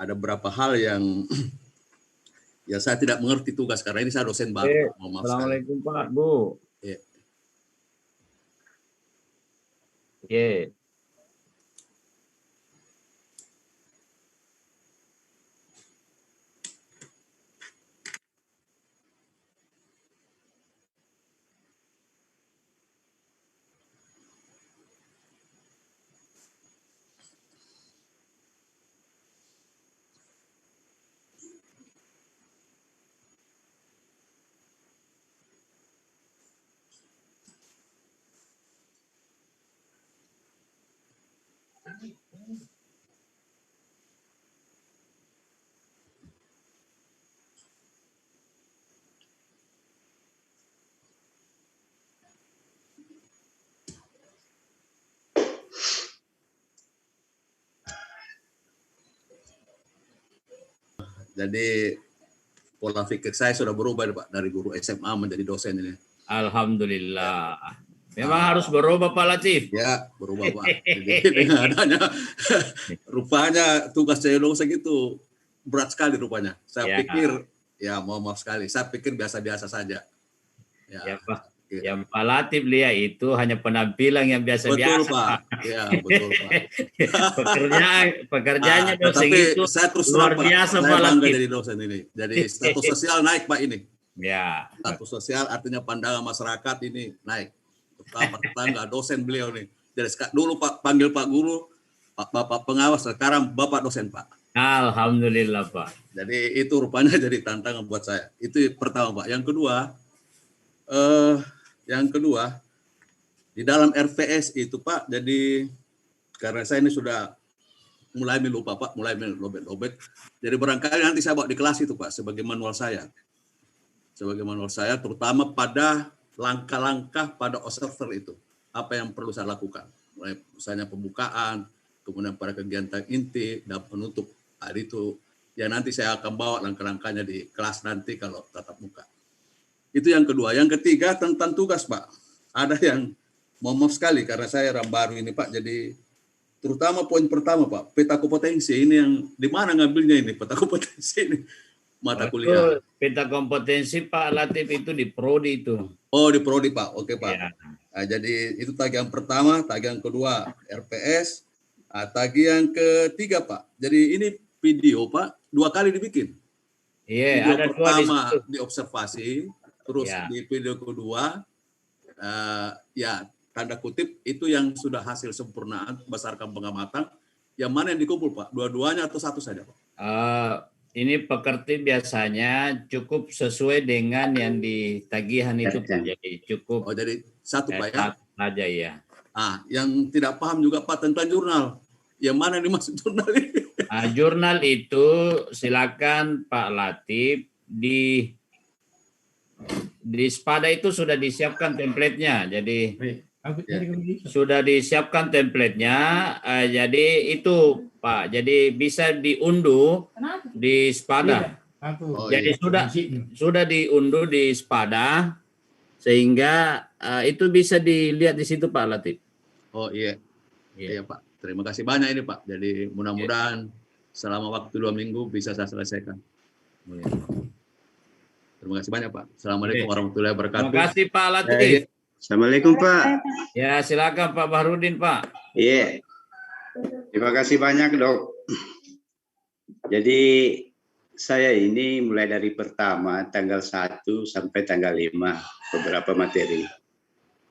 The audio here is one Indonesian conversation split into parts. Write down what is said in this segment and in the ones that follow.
ada beberapa hal yang ya saya tidak mengerti tugas karena ini saya dosen baru. Pak. Maaf Assalamualaikum Pak, Bu. Ya. Oke. Jadi pola pikir saya sudah berubah Pak dari guru SMA menjadi dosen ini. Alhamdulillah. Memang harus berubah Pak Latif. Ya, berubah Pak. Jadi dengan adanya rupanya tugas saya dosen itu berat sekali rupanya. Saya pikir ya maaf sekali. Saya pikir biasa-biasa saja. Ya Pak. Yang Pak Latif lihat itu hanya penampilan yang biasa-biasa. Betul Pak. Ya betul Pak. Pekerjaannya dosen tapi itu saya terus luar biasa Pak Latif. jadi dosen ini. Jadi status sosial naik Pak ini. Ya. Status sosial artinya pandangan masyarakat ini naik. Tetangga dosen beliau nih. Jadi dulu Pak panggil Pak Guru, Bapak pengawas, sekarang Bapak dosen Pak. Alhamdulillah Pak. Jadi itu rupanya jadi tantangan buat saya. Itu pertama Pak. Yang kedua di dalam RVS itu Pak. Jadi karena saya ini sudah mulai melupa Pak, mulai melobet-lobet. Jadi barangkali nanti saya bawa di kelas itu Pak sebagai manual saya. Sebagai manual saya terutama pada langkah-langkah pada observer itu. Apa yang perlu saya lakukan. Mulai misalnya pembukaan, kemudian pada kegiatan inti dan penutup. Itu ya nanti saya akan bawa langkah-langkahnya di kelas nanti kalau tatap muka. Itu yang kedua. Yang ketiga tentang tugas Pak. Ada yang maaf sekali karena saya orang baru ini Pak. Jadi terutama poin pertama Pak, peta kompetensi ini yang di mana ngambilnya ini peta kompetensi ini mata kuliah. Peta kompetensi Pak Latif itu di prodi itu. Oh di prodi Pak, oke Pak. Ya. Nah, jadi itu tag yang pertama, tag yang kedua RPS, tag yang ketiga Pak. Jadi ini video Pak 2 kali dibikin. Iya. Video Ada pertama di observasi, terus ya. di video kedua ya tanda kutip itu yang sudah hasil sempurnaan berdasarkan pengamatan. Yang mana yang dikumpul Pak? Dua-duanya atau satu saja Pak? Ini pekerti biasanya cukup sesuai dengan yang ditagihan itu Pak. Jadi cukup. Oh jadi satu Pak ya? Saja ya. Yang tidak paham juga Pak tentang jurnal. Yang mana yang dimaksud jurnal ini? Jurnal itu silakan Pak Latif di Spada itu sudah disiapkan template-nya. Jadi sudah disiapkan template-nya. Jadi itu Pak. Jadi bisa diunduh di Spada. Jadi sudah diunduh di Spada sehingga itu bisa dilihat di situ Pak Latif. Oh iya. Iya Pak. Terima kasih banyak ini Pak. Jadi mudah-mudahan selama waktu 2 minggu bisa saya selesaikan. Terima kasih banyak Pak. Assalamualaikum warahmatullahi wabarakatuh. Terima kasih Pak Latif. Assalamualaikum Pak. Ya silakan Pak Bahrudin Pak. Iya. Terima kasih banyak Dok. Jadi saya ini mulai dari pertama tanggal 1 sampai tanggal 5 beberapa materi.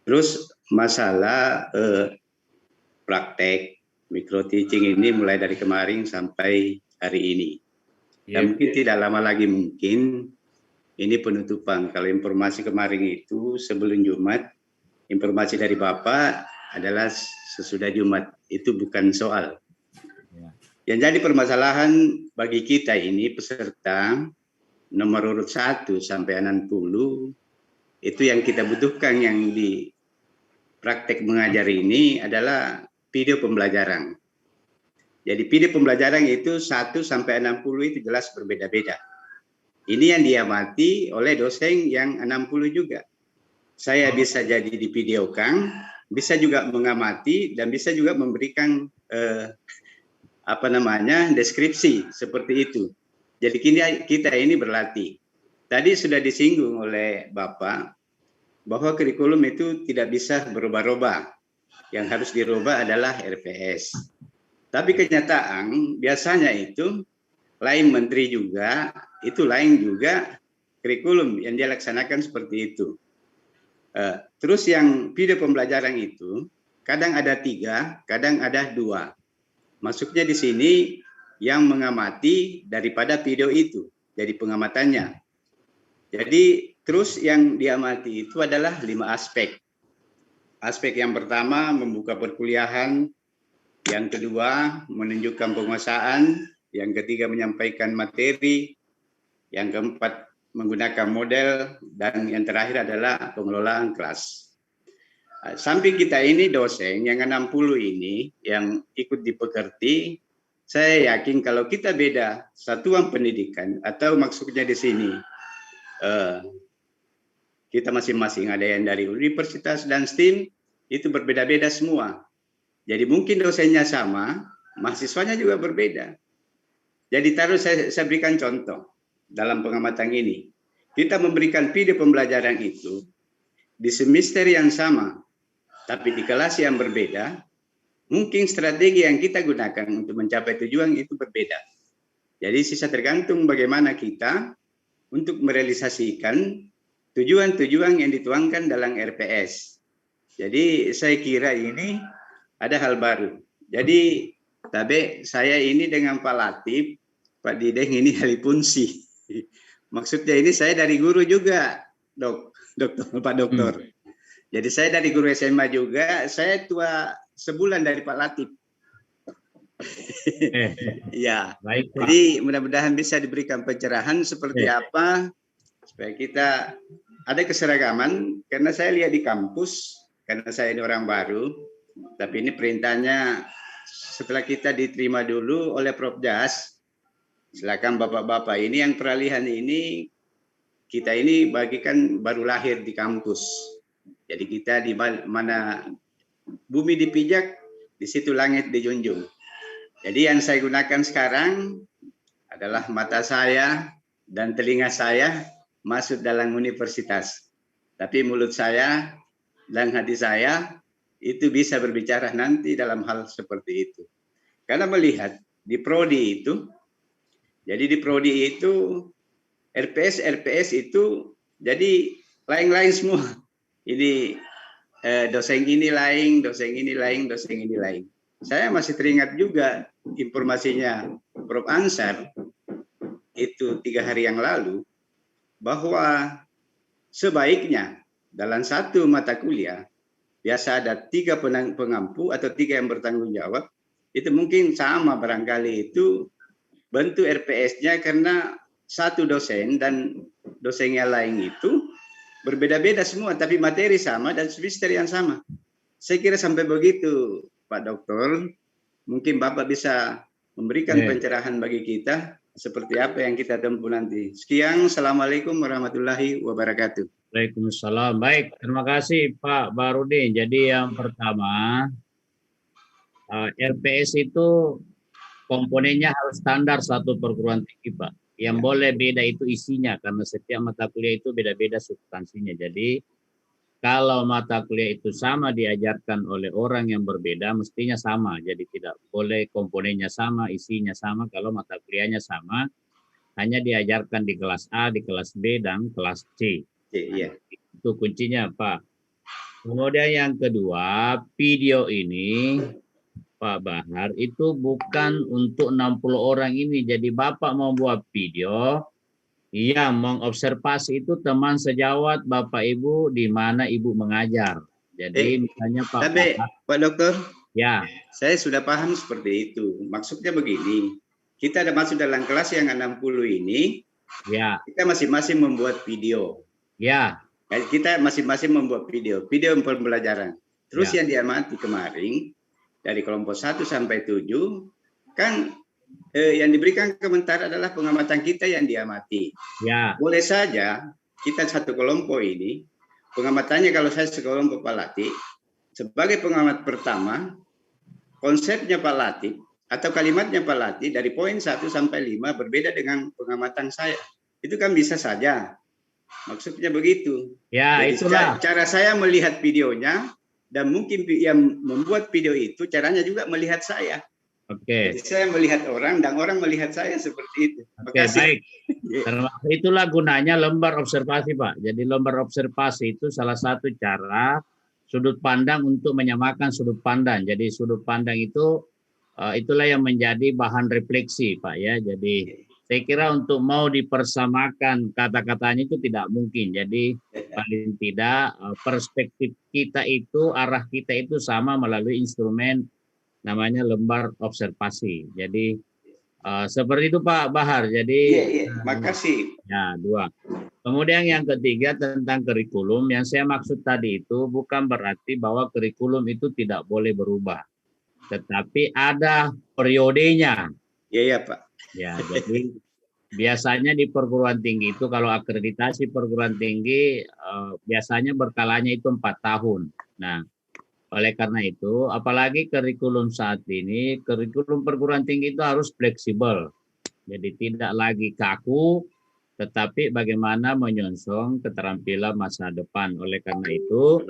Terus masalah praktek micro teaching ini mulai dari kemarin sampai hari ini. Dan mungkin tidak lama lagi mungkin ini penutupan. Kalau informasi kemarin itu sebelum Jumat, informasi dari Bapak adalah sesudah Jumat. Itu bukan soal. Yang jadi permasalahan bagi kita ini peserta nomor urut 1 sampai 60 itu yang kita butuhkan yang di praktek mengajar ini adalah video pembelajaran. Jadi video pembelajaran itu 1 sampai 60 itu jelas berbeda-beda. Ini yang diamati oleh dosen yang 60 juga. Saya bisa jadi divideokan, bisa juga mengamati dan bisa juga memberikan deskripsi seperti itu. Jadi kita ini berlatih. Tadi sudah disinggung oleh Bapak bahwa kurikulum itu tidak bisa berubah-ubah. Yang harus dirubah adalah RPS. Tapi kenyataan biasanya itu lain menteri juga, itu lain juga kurikulum yang dia laksanakan seperti itu. Terus yang video pembelajaran itu kadang ada 3, kadang ada 2. Masuknya di sini yang mengamati daripada video itu, jadi pengamatannya. Jadi terus yang diamati itu adalah 5 aspek. Aspek yang pertama membuka perkuliahan, yang kedua menunjukkan penguasaan, yang ketiga menyampaikan materi, yang keempat menggunakan model, dan yang terakhir adalah pengelolaan kelas. Samping kita ini dosen yang 60 ini yang ikut dipekerti, saya yakin kalau kita beda satuan pendidikan atau maksudnya di sini kita masing-masing ada yang dari universitas dan STIM itu berbeda-beda semua. Jadi mungkin dosennya sama, mahasiswanya juga berbeda. Jadi saya berikan contoh dalam pengamatan ini. Kita memberikan video pembelajaran itu di semester yang sama, tapi di kelas yang berbeda, mungkin strategi yang kita gunakan untuk mencapai tujuan itu berbeda. Jadi sisa tergantung bagaimana kita untuk merealisasikan tujuan-tujuan yang dituangkan dalam RPS. Jadi saya kira ini ada hal baru. Jadi saya ini dengan Pak Latif, Pak Dideng ini halipunsi. Maksudnya ini saya dari guru juga, Pak Dokter. Jadi saya dari guru SMA juga, saya tua sebulan dari Pak Latif. Ya, baik, jadi mudah-mudahan bisa diberikan pencerahan seperti apa supaya kita ada keseragaman. Karena saya lihat di kampus, karena saya ini orang baru, tapi ini perintahnya setelah kita diterima dulu oleh Prof. Jas, silakan bapak-bapak ini yang peralihan ini kita ini bagikan baru lahir di kampus. Jadi kita di mana bumi dipijak, di situ langit dijunjung. Jadi yang saya gunakan sekarang adalah mata saya dan telinga saya masuk dalam universitas. Tapi mulut saya dan hati saya itu bisa berbicara nanti dalam hal seperti itu. Karena melihat di prodi itu, jadi di prodi itu RPS itu jadi lain-lain semua. Ini dosen ini lain, dosen ini lain, dosen ini lain. Saya masih teringat juga informasinya Prof. Ansar itu 3 hari yang lalu bahwa sebaiknya dalam satu mata kuliah biasa ada 3 pengampu atau 3 yang bertanggung jawab. Itu mungkin sama barangkali itu bentuk RPS-nya karena satu dosen dan dosen yang lain itu berbeda-beda semua, tapi materi sama dan semester yang sama. Saya kira sampai begitu, Pak Dokter. Mungkin Bapak bisa memberikan pencerahan bagi kita seperti apa yang kita tempuh nanti. Sekian, Assalamualaikum warahmatullahi wabarakatuh. Waalaikumsalam. Baik, terima kasih Pak Barudin. Jadi yang pertama, RPS itu komponennya harus standar satu perguruan tinggi, Pak. Yang boleh beda itu isinya, karena setiap mata kuliah itu beda-beda substansinya. Jadi kalau mata kuliah itu sama diajarkan oleh orang yang berbeda, mestinya sama. Jadi tidak boleh komponennya sama, isinya sama. Kalau mata kuliahnya sama, hanya diajarkan di kelas A, di kelas B, dan kelas C. Iya. Itu kuncinya, Pak. Kemudian yang kedua, video ini, Pak Bahar, itu bukan untuk 60 orang ini. Jadi Bapak mau buat video yang mengobservasi itu teman sejawat Bapak Ibu di mana Ibu mengajar. Jadi misalnya Pak Bahar, Pak Dokter, ya, saya sudah paham seperti itu. Maksudnya begini, kita ada masuk dalam kelas yang 60 ini, ya, kita masing-masing membuat video. Ya. Kita masing-masing membuat video pembelajaran. Terus yang diamati kemarin dari kelompok 1 sampai 7 kan yang diberikan komentar adalah pengamatan kita yang diamati. Ya. Boleh saja kita satu kelompok ini pengamatannya, kalau saya sekelompok Pak Latif sebagai pengamat pertama, konsepnya Pak Latif atau kalimatnya Pak Lati dari poin 1 sampai 5 berbeda dengan pengamatan saya. Itu kan bisa saja. Maksudnya begitu. Ya, Jadi itulah. cara saya melihat videonya dan mungkin yang membuat video itu caranya juga melihat saya. Oke. Jadi saya melihat orang dan orang melihat saya seperti itu. Oke, baik. Termasuk itulah gunanya lembar observasi, Pak. Jadi lembar observasi itu salah satu cara sudut pandang untuk menyamakan sudut pandang. Jadi sudut pandang itu itulah yang menjadi bahan refleksi, Pak ya. Jadi saya kira untuk mau dipersamakan kata-katanya itu tidak mungkin. Jadi paling tidak perspektif kita itu, arah kita itu sama melalui instrumen namanya lembar observasi. Jadi seperti itu Pak Bahar. Jadi makasih. Ya, 2. Kemudian yang ketiga tentang kurikulum. Yang saya maksud tadi itu bukan berarti bahwa kurikulum itu tidak boleh berubah, tetapi ada periodenya. Iya Pak. Ya, jadi biasanya di perguruan tinggi itu kalau akreditasi perguruan tinggi biasanya berkalanya itu 4 tahun. Nah, oleh karena itu, apalagi kurikulum saat ini, kurikulum perguruan tinggi itu harus fleksibel. Jadi tidak lagi kaku, tetapi bagaimana menyongsong keterampilan masa depan. Oleh karena itu,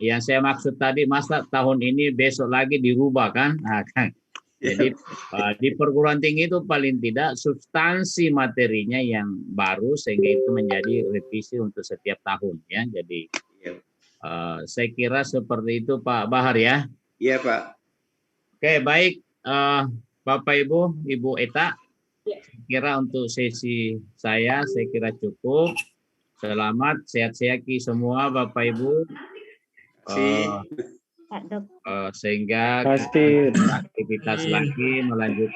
yang saya maksud tadi, masa tahun ini besok lagi dirubah kan? Nah, kan? Jadi di perguruan tinggi itu paling tidak substansi materinya yang baru sehingga itu menjadi revisi untuk setiap tahun ya. Jadi saya kira seperti itu Pak Bahar ya. Iya Pak. Oke, baik Bapak Ibu, Ibu Eta. Saya kira untuk sesi saya kira cukup. Selamat, sehat-sehat semua Bapak Ibu. Sehingga aktivitas lagi melanjutkan